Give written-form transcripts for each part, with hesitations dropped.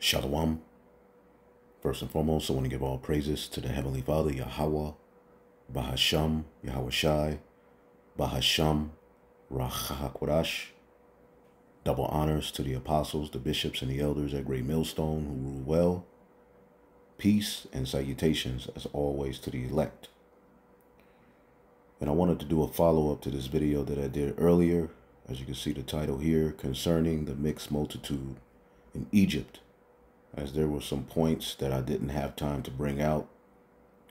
Shalom. First and foremost, I want to give all praises to the Heavenly Father, Yahweh, Bahasham, Yahweh Shai, Bahasham, Rachahakwadash. Double honors to the apostles, the bishops, and the elders at Great Millstone who rule well. Peace and salutations, as always, to the elect. And I wanted to do a follow-up to this video that I did earlier, as you can see the title here, concerning the mixed multitude in Egypt, as there were some points that I didn't have time to bring out.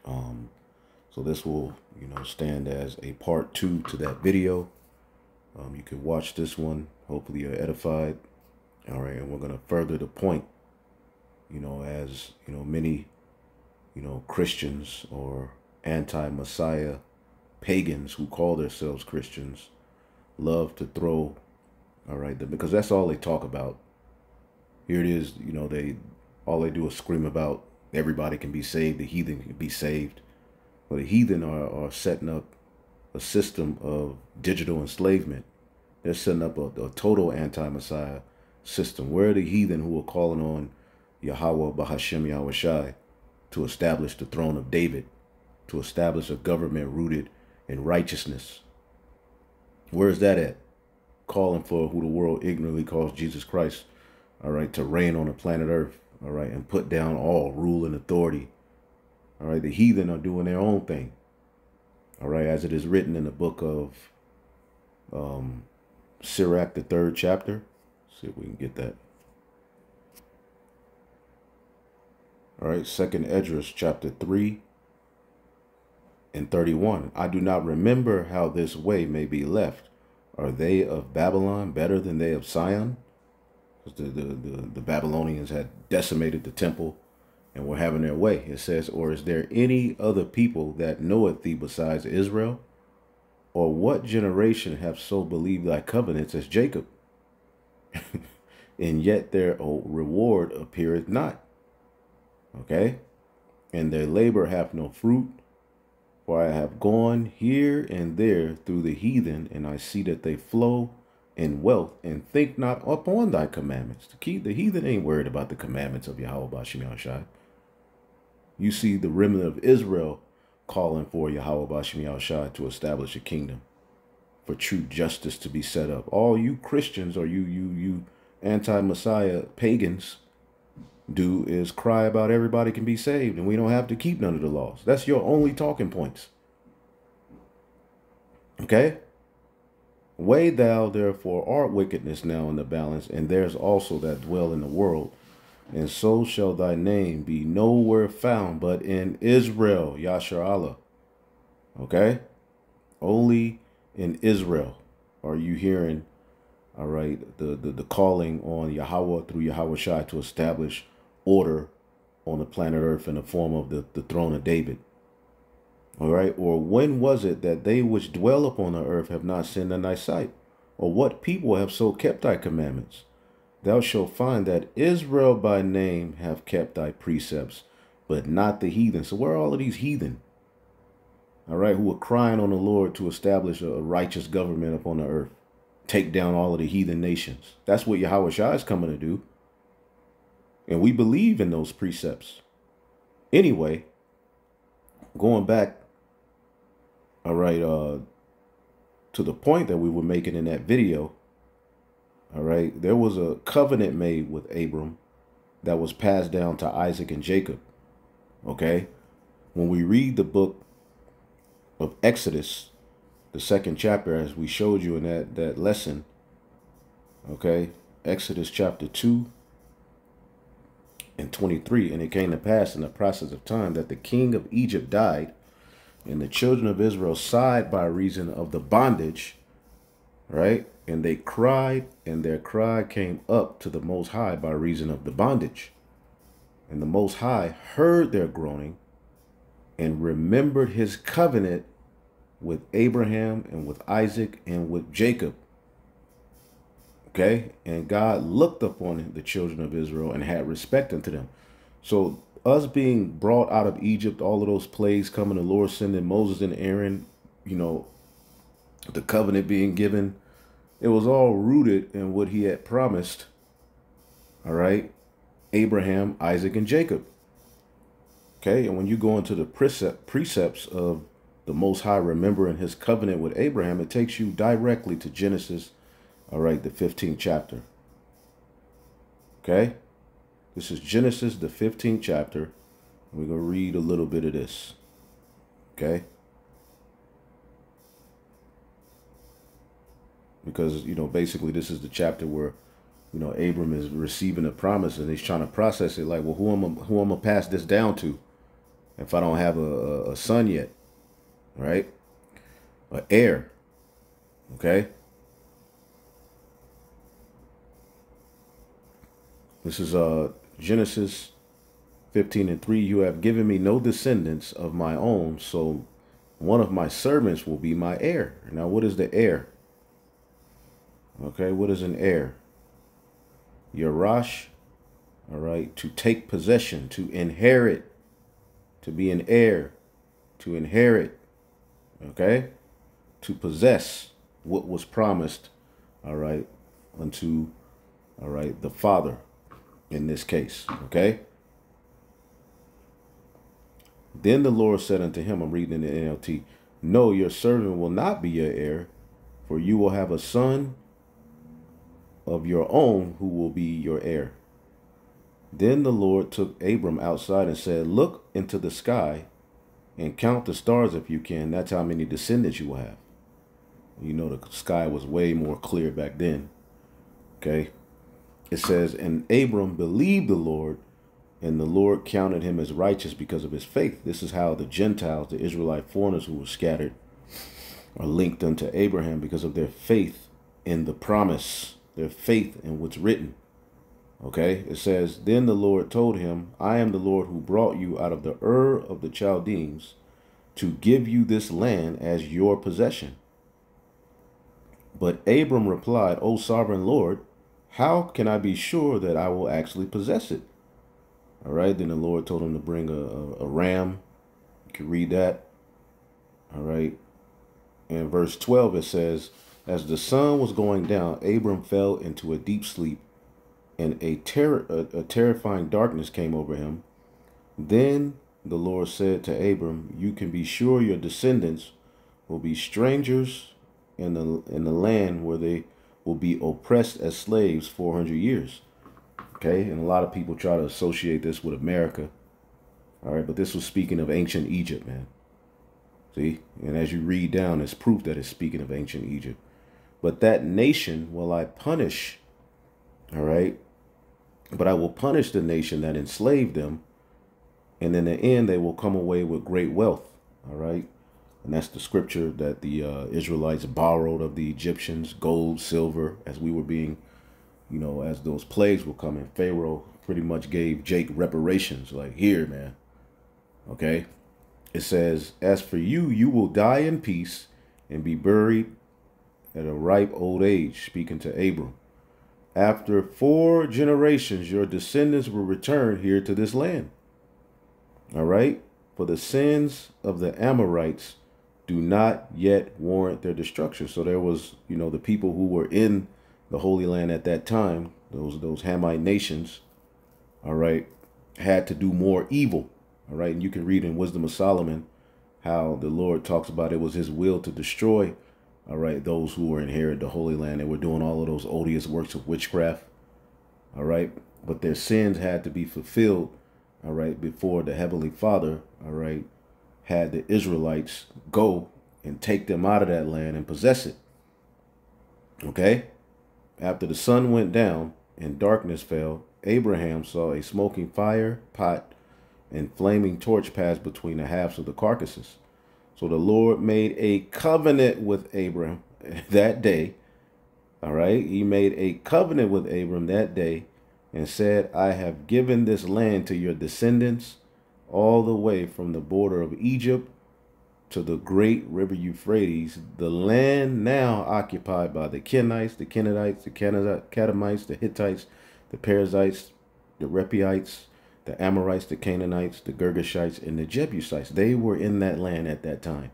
So this will, stand as a part 2 to that video. You can watch this one. Hopefully you're edified. All right, and we're going to further the point, as, many, Christians or anti-Messiah pagans who call themselves Christians love to throw, because that's all they talk about. Here it is, all they do is scream about everybody can be saved, the heathen can be saved. Well, the heathen are setting up a system of digital enslavement. They're setting up a total anti-Messiah system. Where are the heathen who are calling on Yahweh, Bahashem, Yahweh Shai to establish the throne of David, to establish a government rooted in righteousness? Where is that at? Calling for who the world ignorantly calls Jesus Christ, to reign on the planet Earth, and put down all rule and authority. The heathen are doing their own thing, as it is written in the book of Sirach, the 3rd chapter. See if we can get that. Second Esdras, chapter 3 and 31. I do not remember how this way may be left. Are they of Babylon better than they of Sion? Because the Babylonians had decimated the temple and were having their way. It says, or is there any other people that knoweth thee besides Israel? Or what generation have so believed thy covenants as Jacob? And yet their reward appeareth not. And their labor hath no fruit. For I have gone here and there through the heathen, and I see that they flow in wealth, and think not upon thy commandments. The heathen ain't worried about the commandments of Yahweh Bashim Yahushai. You see the remnant of Israel calling for Yahweh Bashim Yahushai to establish a kingdom, for true justice to be set up. All you Christians or you anti-Messiah pagans do is cry about everybody can be saved and we don't have to keep none of the laws. That's your only talking points. Weigh thou therefore our wickedness now in the balance, and there's also that dwell in the world, and so shall thy name be nowhere found but in Israel, Yashar Allah. Only in Israel are you hearing, the calling on Yahweh through Yahweh Shai to establish order on the planet Earth in the form of the throne of David. Or when was it that they which dwell upon the earth have not sinned in thy sight? Or what people have so kept thy commandments? Thou shalt find that Israel by name have kept thy precepts, but not the heathen. So where are all of these heathen? Who are crying on the Lord to establish a righteous government upon the earth. Take down all of the heathen nations. That's what Yahweh Shai is coming to do. And we believe in those precepts. Anyway, going back, to the point that we were making in that video, there was a covenant made with Abram that was passed down to Isaac and Jacob. When we read the book of Exodus, the 2nd chapter, as we showed you in that lesson, Exodus chapter 2 and 23, and it came to pass in the process of time that the king of Egypt died, and the children of Israel sighed by reason of the bondage, and they cried, and their cry came up to the Most High by reason of the bondage. And the Most High heard their groaning and remembered his covenant with Abraham and with Isaac and with Jacob. And God looked upon the children of Israel and had respect unto them. So us being brought out of Egypt, all of those plagues coming, the Lord sending Moses and Aaron, the covenant being given, it was all rooted in what he had promised, Abraham, Isaac, and Jacob. Okay, and when you go into the precepts of the Most High remembering his covenant with Abraham, it takes you directly to Genesis, all right, the 15th chapter. Okay, this is Genesis, the 15th chapter. We're going to read a little bit of this. Okay, because, you know, basically this is the chapter where, you know, Abram is receiving a promise and he's trying to process it like, well, who am I going to pass this down to if I don't have a son yet, right? An heir, okay? This is Genesis 15:3. You have given me no descendants of my own, so one of my servants will be my heir. Now, what is the heir? Okay, what is an heir? Yarash, all right, to take possession, to inherit, to be an heir, to inherit, okay, to possess what was promised, all right, unto, all right, the father in this case, okay. Then the Lord said unto him, I'm reading in the NLT, no, your servant will not be your heir, for you will have a son of your own who will be your heir. Then the Lord took Abram outside and said, look into the sky and count the stars if you can. That's how many descendants you will have. You know, the sky was way more clear back then. Okay. It says, and Abram believed the Lord, and the Lord counted him as righteous because of his faith. This is how the Gentiles, the Israelite foreigners who were scattered, are linked unto Abraham because of their faith in the promise, their faith in what's written. Okay, it says, then the Lord told him, I am the Lord who brought you out of the Ur of the Chaldeans to give you this land as your possession. But Abram replied, O sovereign Lord, how can I be sure that I will actually possess it? All right, then the Lord told him to bring a ram. You can read that. All right. In verse 12, it says, as the sun was going down, Abram fell into a deep sleep, and a terrifying darkness came over him. Then the Lord said to Abram, you can be sure your descendants will be strangers in the land where they will be oppressed as slaves 400 years. Okay, and a lot of people try to associate this with America. All right, but this was speaking of ancient Egypt, man. See, and as you read down, it's proof that it's speaking of ancient Egypt. But that nation will I punish, all right? But I will punish the nation that enslaved them, and in the end, they will come away with great wealth, all right? And that's the scripture that the Israelites borrowed of the Egyptians, gold, silver, as we were being, you know, as those plagues were coming. Pharaoh pretty much gave Jake reparations, like, here, man, okay? It says, as for you, you will die in peace and be buried at a ripe old age, speaking to Abram. After 4 generations, your descendants will return here to this land. All right? For the sins of the Amorites do not yet warrant their destruction. So there was, you know, the people who were in the Holy Land at that time, those Hamite nations, all right, had to do more evil. All right? And you can read in Wisdom of Solomon how the Lord talks about it was his will to destroy, all right, those who were inherit the Holy Land. They were doing all of those odious works of witchcraft, all right, but their sins had to be fulfilled, all right, before the Heavenly Father, all right, had the Israelites go and take them out of that land and possess it. Okay, after the sun went down and darkness fell, Abraham saw a smoking fire pot and flaming torch pass between the halves of the carcasses. So the Lord made a covenant with Abram that day. All right. He made a covenant with Abram that day and said, I have given this land to your descendants all the way from the border of Egypt to the great river Euphrates, the land now occupied by the Kenites, the Kenedites, the Kadamites, the Hittites, the Perizzites, the Rephaites, the Amorites, the Canaanites, the Girgashites, and the Jebusites. They were in that land at that time.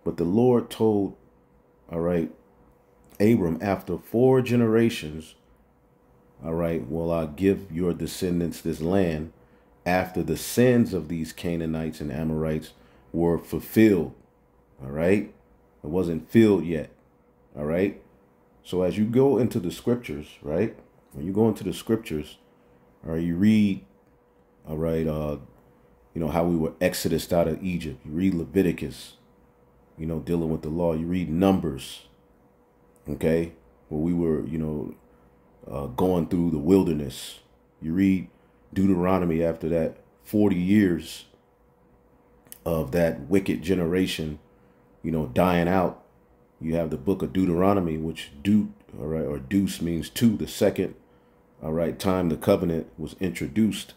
But the Lord told, all right, Abram, after 4 generations, all right, will I give your descendants this land after the sins of these Canaanites and Amorites were fulfilled. All right. It wasn't filled yet. All right. So as you go into the scriptures, right? When you go into the scriptures, or you read, all right, how we were exodused out of Egypt. You read Leviticus, dealing with the law. You read Numbers, okay, where we were, going through the wilderness. You read Deuteronomy after that 40 years of that wicked generation, dying out. You have the book of Deuteronomy, which all right, or deuce means two, the second, all right, time the covenant was introduced.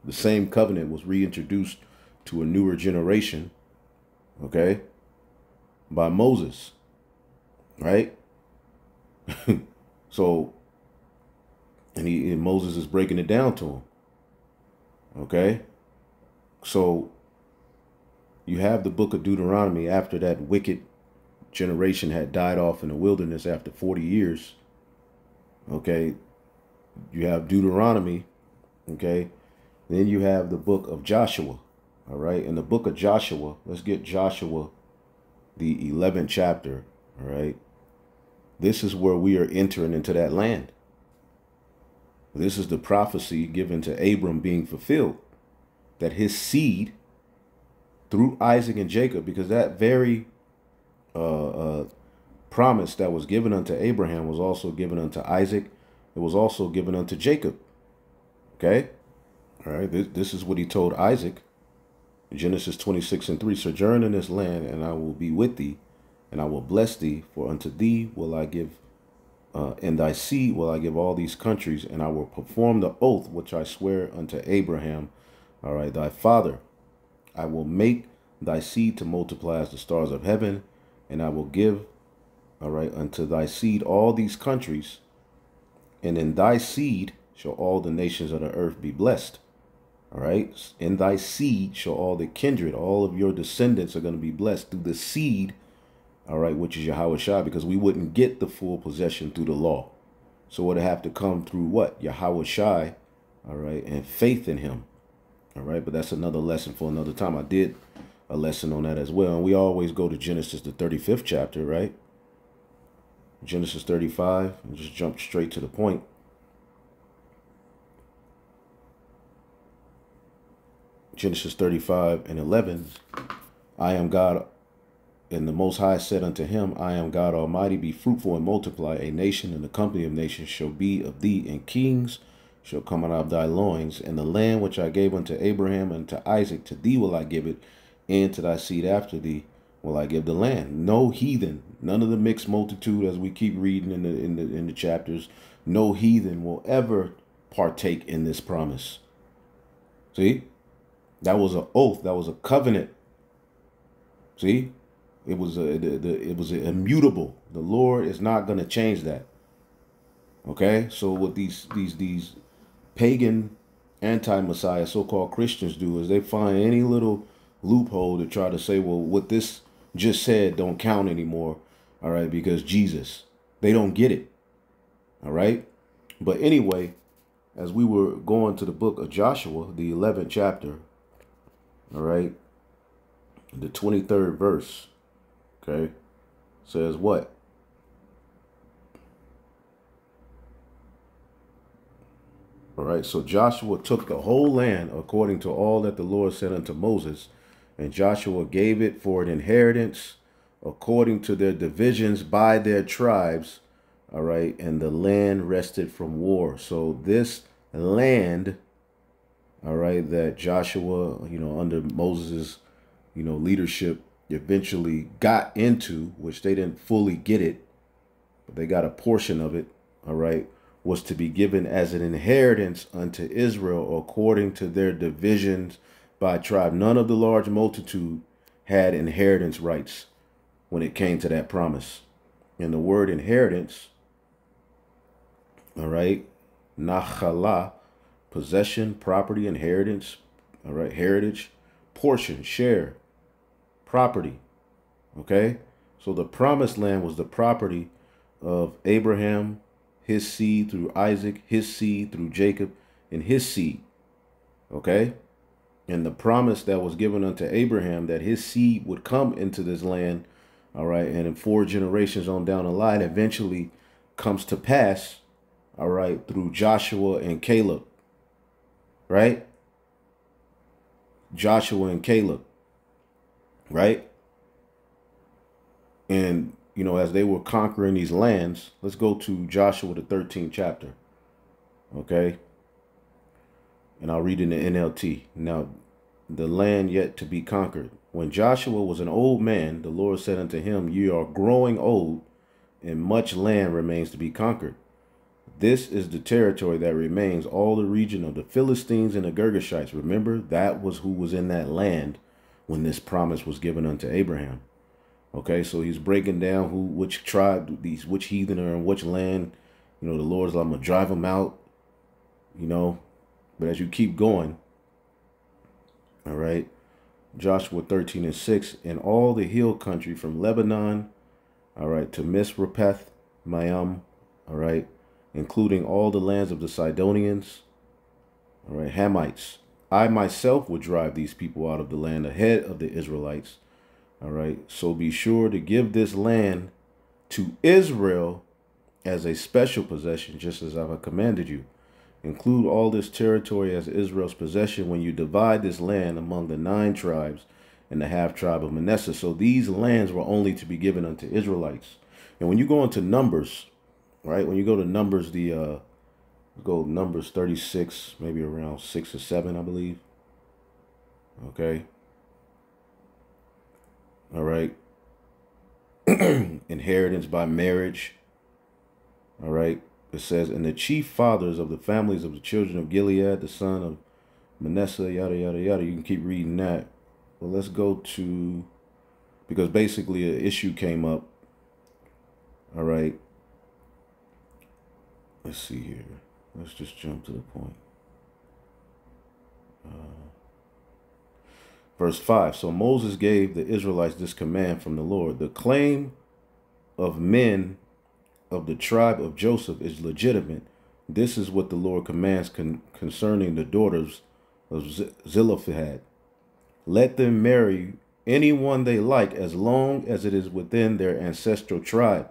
The same covenant was reintroduced to a newer generation, okay, by Moses, right? So, and Moses is breaking it down to him, okay? So, you have the book of Deuteronomy after that wicked generation had died off in the wilderness after 40 years, okay? You have Deuteronomy, okay? Then you have the book of Joshua, all right? In the book of Joshua, let's get Joshua, the 11th chapter, all right? This is where we are entering into that land. This is the prophecy given to Abram being fulfilled, that his seed through Isaac and Jacob, because that very promise that was given unto Abraham was also given unto Isaac. It was also given unto Jacob, okay? All right, this is what he told Isaac, Genesis 26:3, sojourn in this land, and I will be with thee, and I will bless thee, for unto thee will I give, and thy seed will I give all these countries, and I will perform the oath which I swear unto Abraham, all right, thy father. I will make thy seed to multiply as the stars of heaven, and I will give, all right, unto thy seed all these countries, and in thy seed shall all the nations of the earth be blessed. All right. In thy seed shall all the kindred, all of your descendants are going to be blessed through the seed. All right. Which is Yahweh Shai, because we wouldn't get the full possession through the law. So it would have to come through what? Yahweh Shai. All right. And faith in him. All right. But that's another lesson for another time. I did a lesson on that as well. And we always go to Genesis, the 35th chapter, right? Genesis 35, and just jump straight to the point. Genesis 35:11, I am God, and the Most High said unto him, I am God Almighty, be fruitful and multiply. A nation and the company of nations shall be of thee, and kings shall come out of thy loins. And the land which I gave unto Abraham and to Isaac, to thee will I give it, and to thy seed after thee will I give the land. No heathen, none of the mixed multitude, as we keep reading in the chapters, no heathen will ever partake in this promise. See? That was an oath. That was a covenant. See, it was immutable. The Lord is not going to change that. Okay, so what these pagan anti-Messiah so-called Christians do is they find any little loophole to try to say, well, what this just said don't count anymore. All right, because Jesus, they don't get it. All right, but anyway, as we were going to the book of Joshua, the 11th chapter. All right. The 23rd verse, okay, says what? All right. So Joshua took the whole land according to all that the Lord said unto Moses, and Joshua gave it for an inheritance according to their divisions by their tribes. All right. And the land rested from war. So this land, all right, that Joshua, under Moses's, leadership eventually got into, which they didn't fully get it, but they got a portion of it, all right, was to be given as an inheritance unto Israel according to their divisions by tribe. None of the large multitude had inheritance rights when it came to that promise. And the word inheritance, all right, nachala, possession, property, inheritance, all right, heritage, portion, share, property, okay? So the promised land was the property of Abraham, his seed through Isaac, his seed through Jacob, and his seed. Okay? And the promise that was given unto Abraham that his seed would come into this land, all right, and in 4 generations on down the line, eventually comes to pass, all right, through Joshua and Caleb, right? Joshua and Caleb, right? And, you know, as they were conquering these lands, let's go to Joshua, the 13th chapter, okay? And I'll read in the NLT. Now, the land yet to be conquered. When Joshua was an old man, the Lord said unto him, "You are growing old, and much land remains to be conquered. This is the territory that remains, all the region of the Philistines and the Girgashites." Remember, that was who was in that land when this promise was given unto Abraham. Okay, so he's breaking down which tribe, which heathen are in which land. You know, the Lord's like, I'm going to drive them out, you know. But as you keep going, all right, Joshua 13:6, and all the hill country from Lebanon, all right, to Misrepeth, Maim, all right, including all the lands of the Sidonians, all right, Hamites. I myself would drive these people out of the land ahead of the Israelites, all right. So be sure to give this land to Israel as a special possession, just as I have commanded you. Include all this territory as Israel's possession when you divide this land among the 9 tribes and the half tribe of Manasseh. So these lands were only to be given unto Israelites. And when you go into Numbers, right, when you go to Numbers, go Numbers 36, maybe around 6 or 7, I believe. Okay. All right. Inheritance by marriage. All right. It says, and the chief fathers of the families of the children of Gilead, the son of Manasseh, yada, yada, yada. You can keep reading that. Well, let's go to, because basically an issue came up. All right. Let's see here. Let's just jump to the point. Verse 5. So Moses gave the Israelites this command from the Lord. The claim of men of the tribe of Joseph is legitimate. This is what the Lord commands concerning the daughters of Zelophehad. Let them marry anyone they like as long as it is within their ancestral tribe.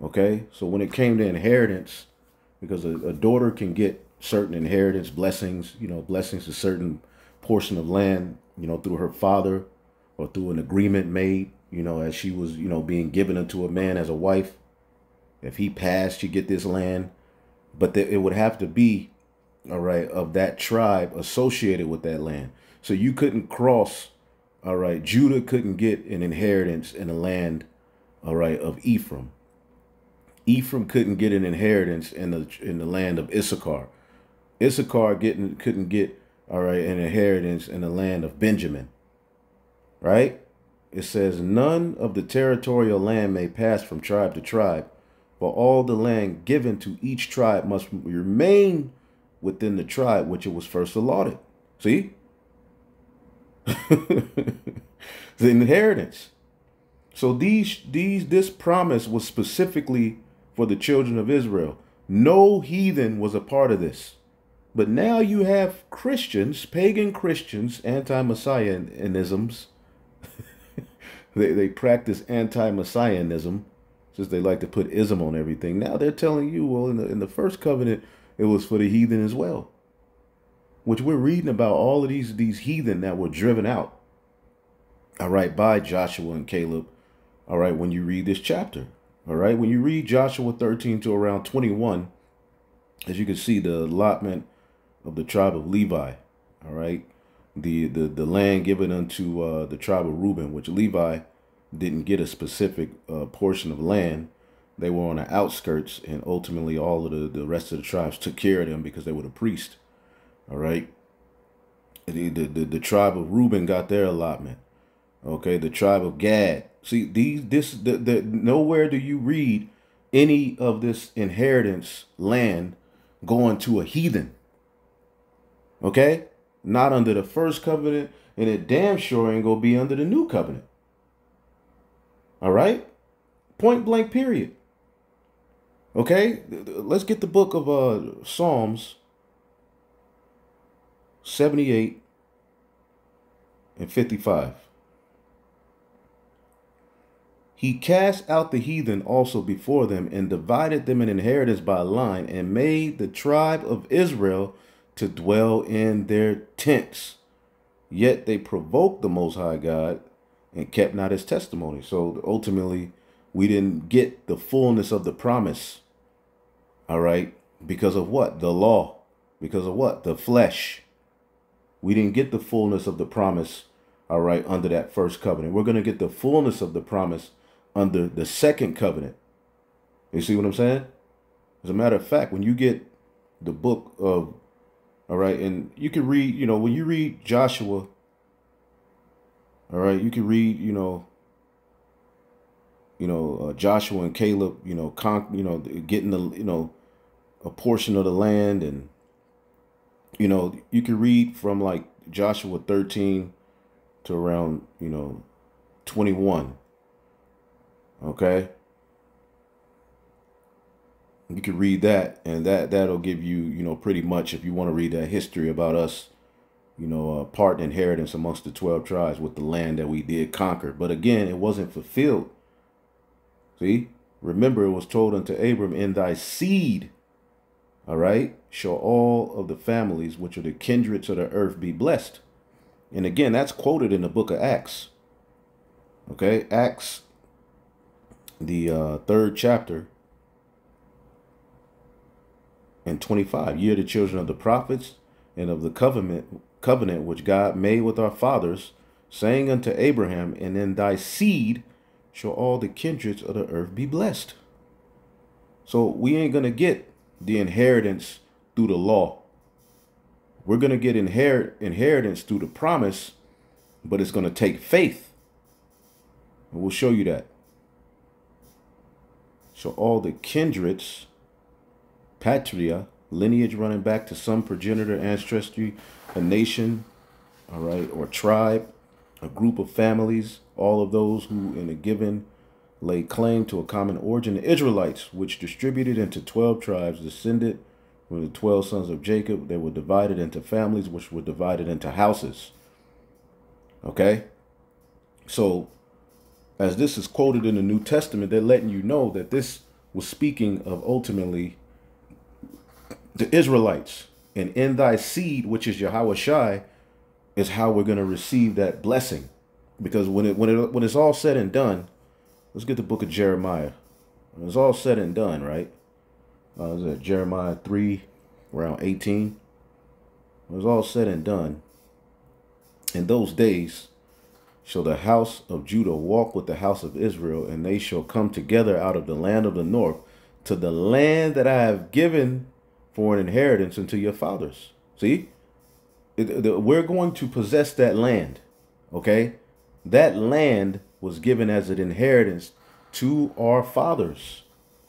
Okay, so when it came to inheritance, because a daughter can get certain inheritance blessings, you know, blessings to certain portion of land, you know, through her father or through an agreement made, you know, as she was, you know, being given unto a man as a wife. If he passed, you get this land, but it would have to be, all right, of that tribe associated with that land. So you couldn't cross, all right, Judah couldn't get an inheritance in the land, all right, of Ephraim. Ephraim couldn't get an inheritance in the land of Issachar. Issachar couldn't get, all right, an inheritance in the land of Benjamin, right? It says, none of the territorial land may pass from tribe to tribe, but all the land given to each tribe must remain within the tribe which it was first allotted. See? The inheritance. So this promise was specifically for the children of Israel. No heathen was a part of this. But now you have Christians, pagan Christians, anti-messianisms. they practice anti-messianism. Just they like to put ism on everything. Now they're telling you, well, in the first covenant, it was for the heathen as well. Which we're reading about all of these heathen that were driven out, all right, by Joshua and Caleb, all right, when you read this chapter, all right. When you read Joshua 13 to around 21, as you can see, the allotment of the tribe of Levi, all right, the land given unto the tribe of Reuben, which Levi didn't get a specific portion of land. They were on the outskirts, and ultimately all of the rest of the tribes took care of them because they were the priest. All right. The tribe of Reuben got their allotment. Okay. The tribe of Gad. See, nowhere do you read any of this inheritance land going to a heathen. Okay. Not under the first covenant, and it damn sure ain't gonna be under the new covenant. All right. Point blank, period. Okay, let's get the book of Psalms 78 and 55. He cast out the heathen also before them, and divided them an inheritance by line, and made the tribe of Israel to dwell in their tents. Yet they provoked the Most High God and kept not his testimony. So ultimately, we didn't get the fullness of the promise. All right. Because of what? The law. Because of what? The flesh. We didn't get the fullness of the promise. All right. Under that first covenant. We're going to get the fullness of the promise under the second covenant. You see what I'm saying? As a matter of fact, when you get the book of, all right, and you can read, when you read Joshua, all right, you can read, Joshua and Caleb, getting the, a portion of the land, and, you can read from like Joshua 13 to around, 21. Okay. You can read that, and that'll give you, pretty much, if you want to read that history about us, part inheritance amongst the 12 tribes with the land that we did conquer. But again, it wasn't fulfilled. See, remember, it was told unto Abram, in thy seed, all right, shall all of the families which are the kindreds of the earth be blessed. And again, that's quoted in the book of Acts. Okay, Acts, the 3rd chapter, and 25. Ye are the children of the prophets and of the covenant which God made with our fathers, saying unto Abraham, and in thy seed shall all the kindreds of the earth be blessed. So we ain't going to get the inheritance through the law. We're going to get inheritance through the promise, but it's going to take faith. And we'll show you that. So all the kindreds, patria, lineage running back to some progenitor, ancestry, a nation, all right, or tribe, a group of families, all of those who in a given lay claim to a common origin. The Israelites, which distributed into 12 tribes, descended from the 12 sons of Jacob. They were divided into families, which were divided into houses. Okay? So, as this is quoted in the New Testament, they're letting you know that this was speaking of ultimately the Israelites. And in thy seed, which is Yahweh Shai, is how we're going to receive that blessing. Because when it's all said and done, let's get the book of Jeremiah. When it's all said and done, right? Is that Jeremiah 3, around 18? When it's all said and done, in those days shall the house of Judah walk with the house of Israel, and they shall come together out of the land of the north to the land that I have given for an inheritance unto your fathers. See? We're going to possess that land, okay? That land was given as an inheritance to our fathers.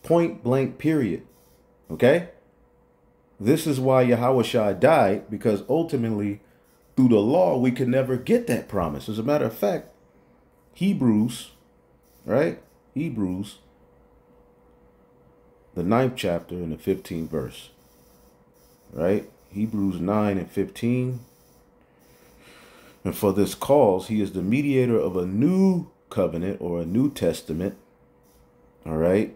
Point blank, period. Okay? This is why Yahweh Shai died, because ultimately, through the law, we could never get that promise. As a matter of fact, Hebrews, right? Hebrews, the 9th chapter and the 15th verse, right? Hebrews 9 and 15. And for this cause, he is the mediator of a new covenant or a new testament, all right,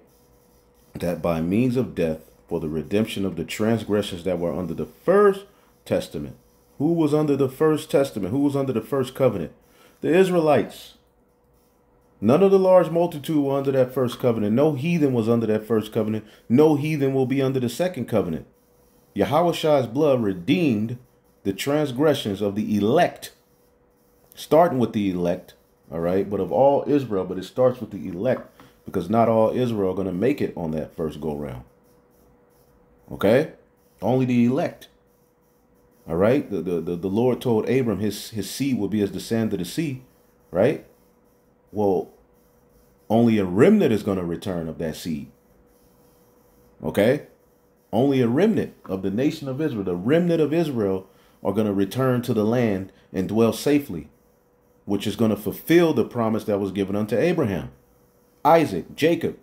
that by means of death, for the redemption of the transgressions that were under the first testament. Who was under the first testament? Who was under the first covenant? The Israelites. None of the large multitude were under that first covenant. No heathen was under that first covenant. No heathen will be under the second covenant. Yahweh Shai's blood redeemed the transgressions of the elect, starting with the elect, all right, but of all Israel, but it starts with the elect, because not all Israel are going to make it on that first go round. Okay? Only the elect. All right? The Lord told Abram his seed will be as the sand of the sea, right? Well, only a remnant is going to return of that seed. Okay? Only a remnant of the nation of Israel, the remnant of Israel, are going to return to the land and dwell safely, which is going to fulfill the promise that was given unto Abraham, Isaac, Jacob.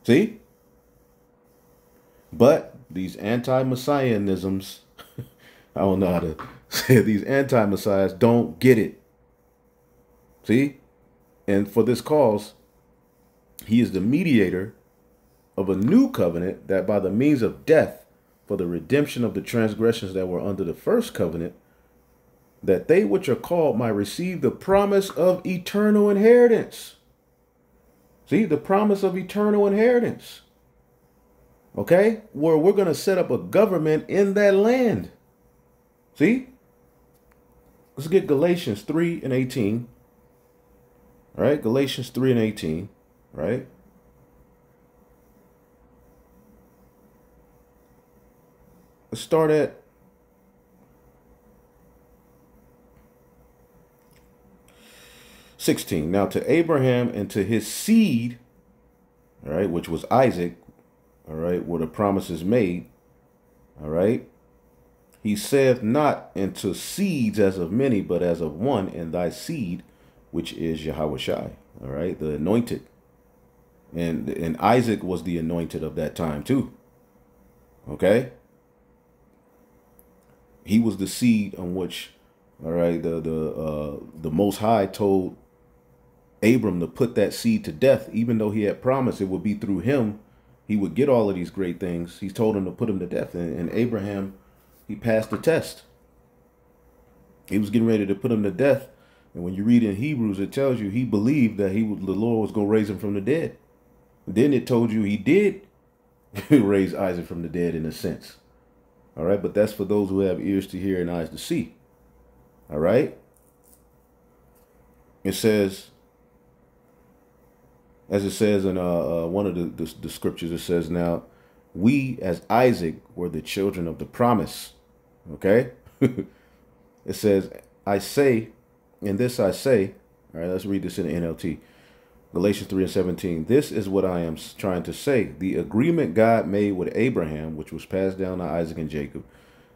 See? But these anti-messianisms, I don't know how to say it, these anti-messiahs don't get it. See? And for this cause, he is the mediator of a new covenant, that by the means of death, for the redemption of the transgressions that were under the first covenant, that they which are called might receive the promise of eternal inheritance. See, the promise of eternal inheritance. Okay? Where we're going to set up a government in that land. See? Let's get Galatians 3 and 18. All right? Galatians 3 and 18. Right? Let's start at 16. Now to Abraham and to his seed, all right, which was Isaac, all right, where the promise is made, all right, he saith not into seeds as of many, but as of one, and thy seed, which is Yahushua, all right, the anointed. And Isaac was the anointed of that time too. Okay? He was the seed on which, all right, the Most High told Abram to put that seed to death, even though he had promised it would be through him. He would get all of these great things. He told him to put him to death. And Abraham, he passed the test. He was getting ready to put him to death. And when you read in Hebrews, it tells you he believed that the Lord was going to raise him from the dead. And then it told you he did raise Isaac from the dead in a sense. All right. But that's for those who have ears to hear and eyes to see. All right. It says, as it says in one of the scriptures, it says, now we as Isaac were the children of the promise. Okay. It says, I say, in this I say, all right, let's read this in the NLT. Galatians 3 and 17. This is what I am trying to say. The agreement God made with Abraham, which was passed down to Isaac and Jacob,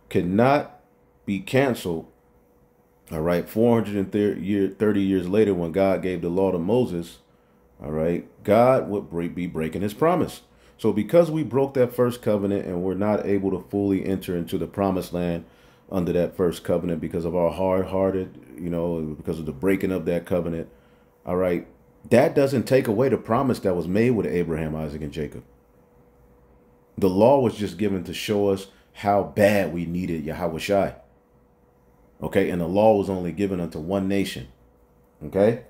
cannot be canceled. All right. 430 years later, when God gave the law to Moses, all right, God would be breaking his promise. So because we broke that first covenant and we're not able to fully enter into the promised land under that first covenant because of our hard-hearted, because of the breaking of that covenant, all right, that doesn't take away the promise that was made with Abraham, Isaac, and Jacob. The law was just given to show us how bad we needed Yahushua. Okay, and the law was only given unto one nation. Okay?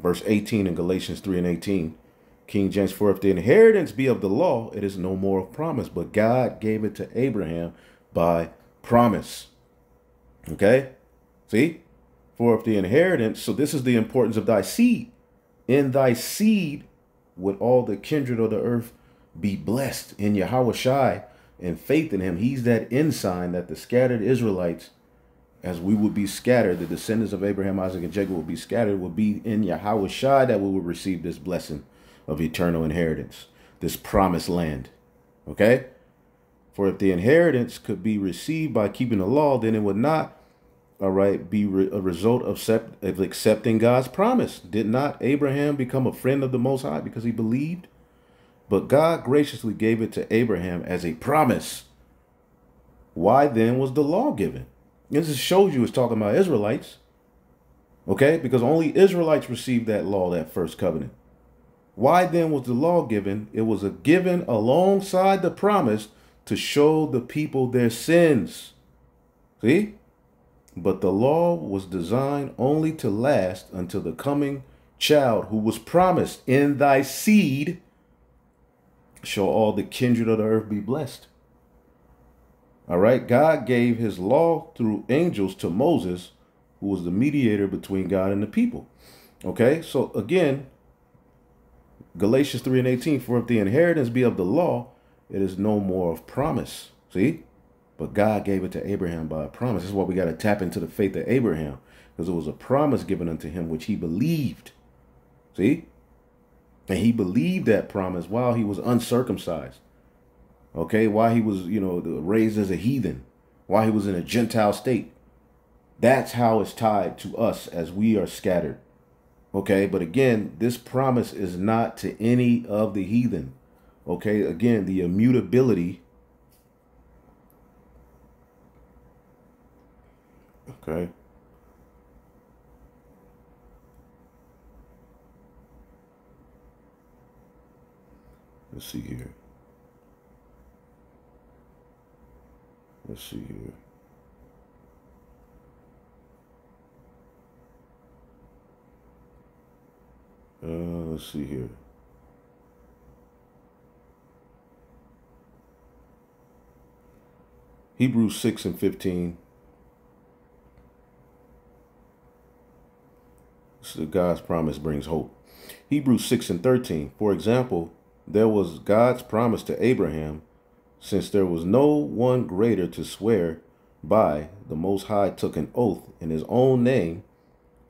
Verse 18 in Galatians 3 and 18. King James, for if the inheritance be of the law, it is no more of promise, but God gave it to Abraham by promise. Okay? See? For if the inheritance, so this is the importance of thy seed. In thy seed would all the kindred of the earth be blessed in Yahushua and faith in him. He's that ensign that the scattered Israelites, as we would be scattered, the descendants of Abraham, Isaac, and Jacob would be scattered, would be in Yahushua that we would receive this blessing of eternal inheritance, this promised land. Okay? For if the inheritance could be received by keeping the law, then it would not, all right, be a result of accepting God's promise. Did not Abraham become a friend of the Most High because he believed? But God graciously gave it to Abraham as a promise. Why then was the law given? This just shows you it's talking about Israelites. Okay? Because only Israelites received that law, that first covenant. Why then was the law given? It was given alongside the promise to show the people their sins. See? But the law was designed only to last until the coming child who was promised, in thy seed shall all the kindred of the earth be blessed. All right. God gave his law through angels to Moses, who was the mediator between God and the people. Okay. So again, Galatians 3 and 18, for if the inheritance be of the law, it is no more of promise. See? But God gave it to Abraham by a promise. This is why we got to tap into the faith of Abraham, because it was a promise given unto him, which he believed. See? And he believed that promise while he was uncircumcised. Okay? While he was, raised as a heathen. While he was in a Gentile state. That's how it's tied to us as we are scattered. Okay? But again, this promise is not to any of the heathen. Okay, again, the immutability. Okay. Let's see here. Let's see here. Let's see here. Hebrews 6 and 15. So God's promise brings hope. Hebrews 6 and 13. For example, there was God's promise to Abraham, since there was no one greater to swear by, the Most High took an oath in his own name.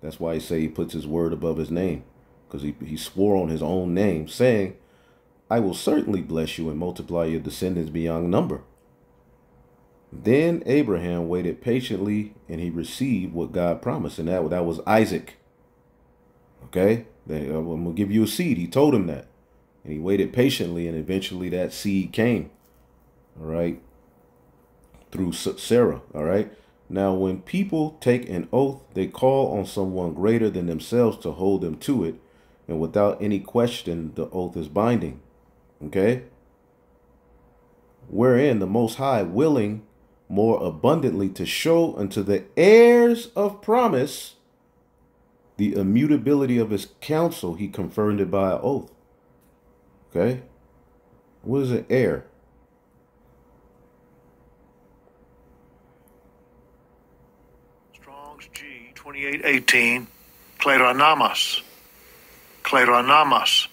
That's why he say he puts his word above his name, because he swore on his own name, saying, I will certainly bless you and multiply your descendants beyond number. Then Abraham waited patiently, and he received what God promised, and that was Isaac. Okay, I'm going to give you a seed. He told him that, and he waited patiently, and eventually that seed came. All right, through Sarah. All right. Now, when people take an oath, they call on someone greater than themselves to hold them to it, and without any question, the oath is binding. Okay. Wherein the Most High, willing more abundantly to show unto the heirs of promise the immutability of his counsel, he confirmed it by an oath. Okay. What is an heir? Strong's G 2818, kleronamas. Kleronamas.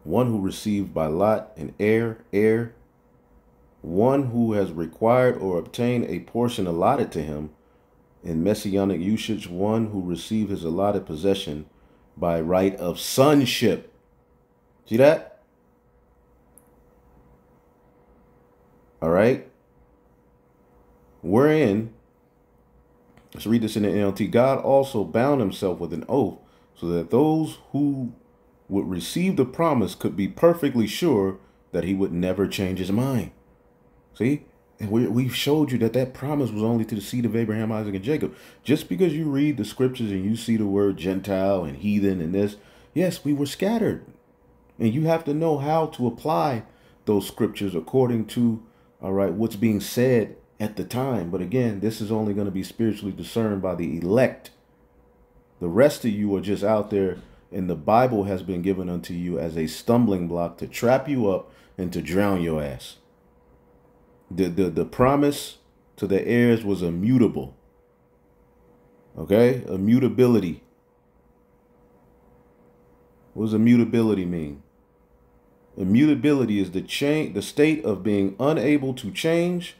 One who received by lot, an heir. One who has required or obtained a portion allotted to him. In messianic usage, one who received his allotted possession by right of sonship. See that? All right. Wherein, let's read this in the NLT, God also bound himself with an oath so that those who would receive the promise could be perfectly sure that he would never change his mind. See? And we've showed you that that promise was only to the seed of Abraham, Isaac, and Jacob. Just because you read the scriptures and you see the word Gentile and heathen and this, yes, we were scattered. And you have to know how to apply those scriptures according to, all right, what's being said at the time. But again, this is only going to be spiritually discerned by the elect. The rest of you are just out there, and the Bible has been given unto you as a stumbling block to trap you up and to drown your ass. The promise to the heirs was immutable. Okay? Immutability. What does immutability mean? Immutability is the state of being unable to change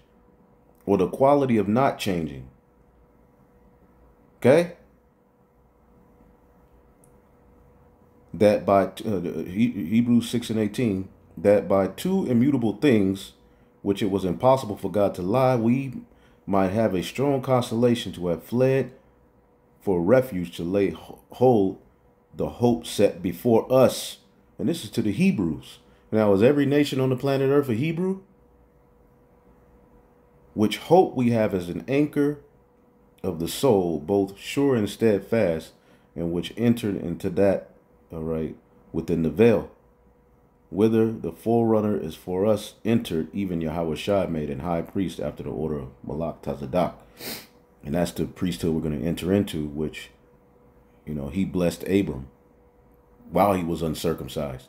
or the quality of not changing. Okay? That by Hebrews 6 and 18, that by two immutable things, which it was impossible for God to lie, we might have a strong consolation to have fled for refuge to lay hold the hope set before us. And this is to the Hebrews. Now, is every nation on the planet Earth a Hebrew? Which hope we have as an anchor of the soul, both sure and steadfast, and which entered into that, all right, within the veil, whither the forerunner is for us entered, even Yahweh Shai made an high priest after the order of Malach Tazadak. And that's the priesthood we're going to enter into, which, you know, he blessed Abram while he was uncircumcised.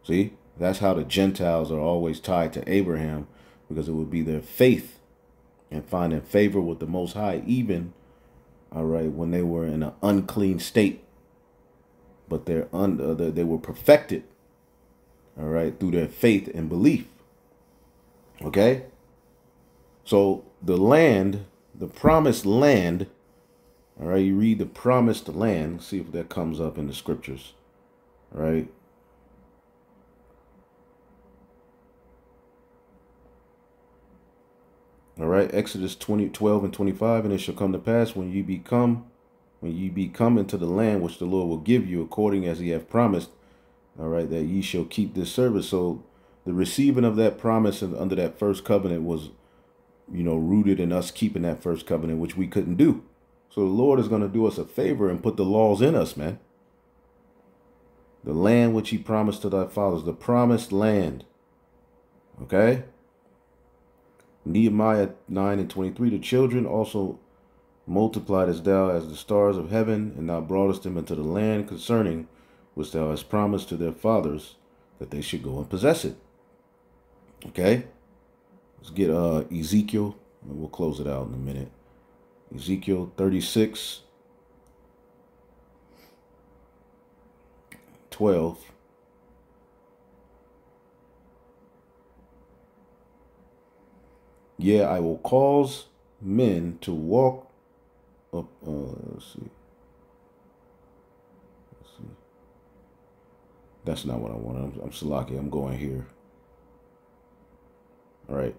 See, that's how the Gentiles are always tied to Abraham, because it would be their faith and finding favor with the Most High, even, all right, when they were in an unclean state. But they were perfected, all right, through their faith and belief. Okay? So the land, the promised land, all right, you read the promised land, see if that comes up in the scriptures, all right? All right, Exodus 12 and 25, and it shall come to pass when ye be come into the land which the Lord will give you, according as he hath promised, All right, that ye shall keep this service. So the receiving of that promise under that first covenant was, rooted in us keeping that first covenant, which we couldn't do. So the Lord is going to do us a favor and put the laws in us, man. The land which he promised to thy fathers, the promised land. Okay? Nehemiah 9:23, the children also multiplied as thou as the stars of heaven, and thou broughtest them into the land concerning which thou hast promised to their fathers, that they should go and possess it. Okay? Let's get Ezekiel, and we'll close it out in a minute. Ezekiel 36:12. Yeah, I will cause men to walk up. Let's see. That's not what I want. I'm Salaki. I'm going here. All right.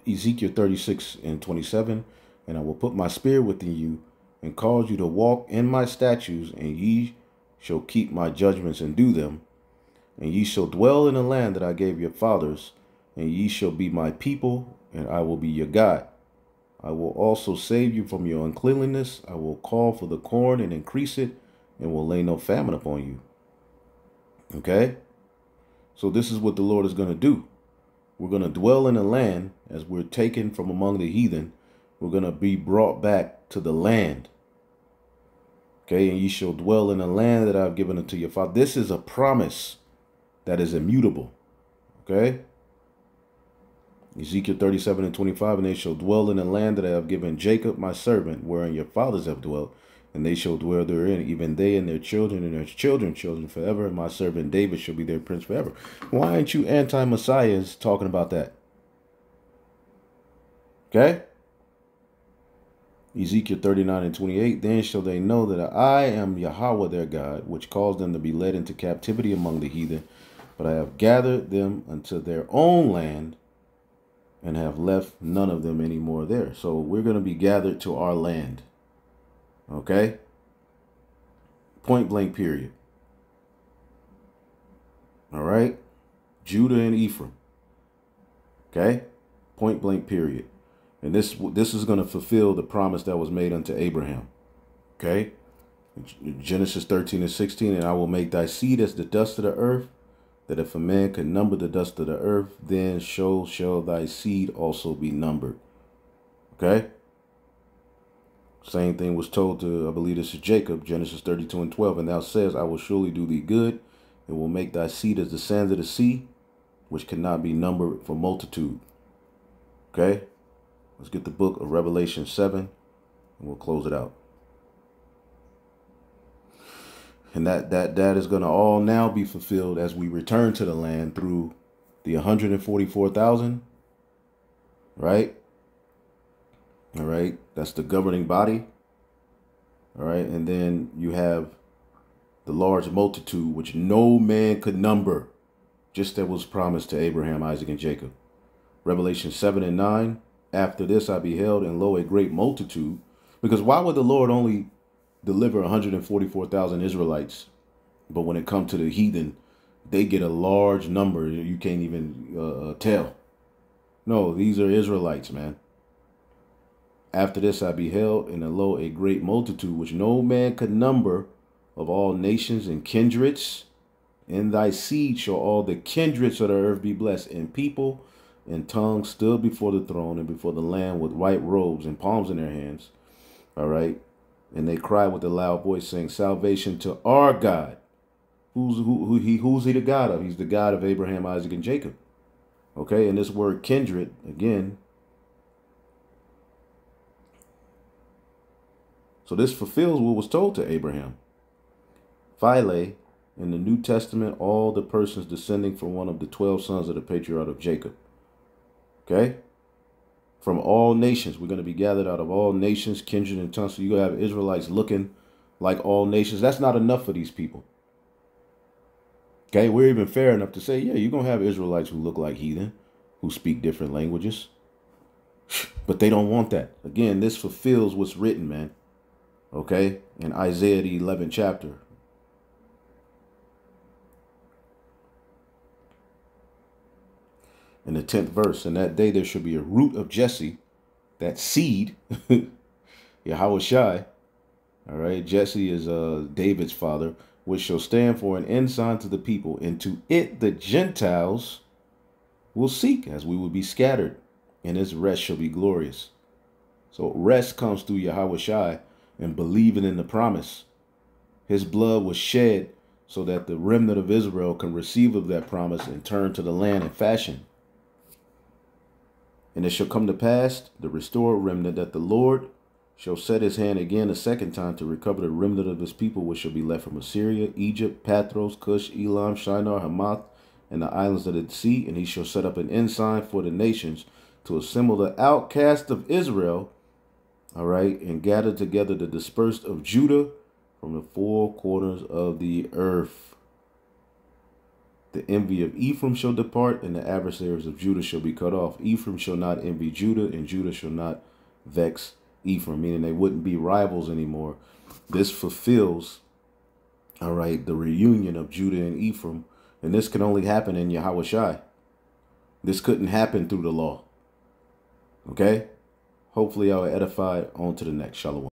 Ezekiel 36:27. And I will put my spirit within you and cause you to walk in my statutes, and ye shall keep my judgments and do them. And ye shall dwell in the land that I gave your fathers, and ye shall be my people, and I will be your God. I will also save you from your uncleanliness. I will call for the corn and increase it, and will lay no famine upon you. Okay? So this is what the Lord is going to do. We're going to dwell in the land as we're taken from among the heathen. We're going to be brought back to the land. Okay? And ye shall dwell in the land that I've given unto your father. This is a promise that is immutable. Okay? Ezekiel 37:25, and they shall dwell in the land that I have given Jacob my servant, wherein your fathers have dwelt, and they shall dwell therein, even they and their children's children forever, and my servant David shall be their prince forever. Why aren't you anti-messiahs talking about that? Okay? Ezekiel 39:28, then shall they know that I am Yahweh their God, which caused them to be led into captivity among the heathen, but I have gathered them unto their own land, and have left none of them anymore there. So we're going to be gathered to our land. Okay? Point blank period. All right? Judah and Ephraim. Okay? Point blank period. And this is going to fulfill the promise that was made unto Abraham. Okay? Genesis 13:16, and I will make thy seed as the dust of the earth, that if a man could number the dust of the earth, then so shall thy seed also be numbered. Okay? Same thing was told to, I believe this is Jacob, Genesis 32:12. And thou sayest, I will surely do thee good, and will make thy seed as the sands of the sea, which cannot be numbered for multitude. Okay? Let's get the book of Revelation 7, and we'll close it out. And that is going to all now be fulfilled as we return to the land through the 144,000. Right? All right. That's the governing body. All right. And then you have the large multitude, which no man could number, just that was promised to Abraham, Isaac, and Jacob. Revelation 7:9. After this I beheld, and lo, a great multitude. Because why would the Lord only deliver 144,000 Israelites, but when it comes to the heathen, they get a large number you can't even tell? No, these are Israelites, man. After this I beheld, and lo, a great multitude, which no man could number, of all nations and kindreds. In thy seed shall all the kindreds of the earth be blessed, and people and tongues stood before the throne and before the Lamb with white robes and palms in their hands. All right. And they cried with a loud voice, saying, salvation to our God. Who's he the God of? He's the God of Abraham, Isaac, and Jacob. Okay, and this word kindred, again. So this fulfills what was told to Abraham. Phile, in the New Testament, all the persons descending from one of the 12 sons of the patriarch of Jacob. Okay? From all nations. We're going to be gathered out of all nations, kindred, and tongues. So you're going to have Israelites looking like all nations. That's not enough for these people. Okay? We're even fair enough to say, yeah, you're going to have Israelites who look like heathen, who speak different languages. But they don't want that. Again, this fulfills what's written, man. Okay? In Isaiah, the 11th chapter. In the 10th verse, in that day there shall be a root of Jesse, that seed, Yahweh Shai. All right, Jesse is David's father, which shall stand for an ensign to the people, and to it the Gentiles will seek, as we will be scattered, and his rest shall be glorious. So rest comes through Yahweh Shai and believing in the promise. His blood was shed so that the remnant of Israel can receive of that promise and turn to the land in fashion. And it shall come to pass, the restored remnant, that the Lord shall set his hand again a second time to recover the remnant of his people, which shall be left from Assyria, Egypt, Pathros, Cush, Elam, Shinar, Hamath, and the islands of the sea. And he shall set up an ensign for the nations to assemble the outcast of Israel, all right, and gather together the dispersed of Judah from the four corners of the earth. The envy of Ephraim shall depart, and the adversaries of Judah shall be cut off. Ephraim shall not envy Judah, and Judah shall not vex Ephraim, meaning they wouldn't be rivals anymore. This fulfills, all right, the reunion of Judah and Ephraim, and this can only happen in Yahweh Shai. This couldn't happen through the law. Okay? Hopefully y'all are edified. On to the next. Shalom.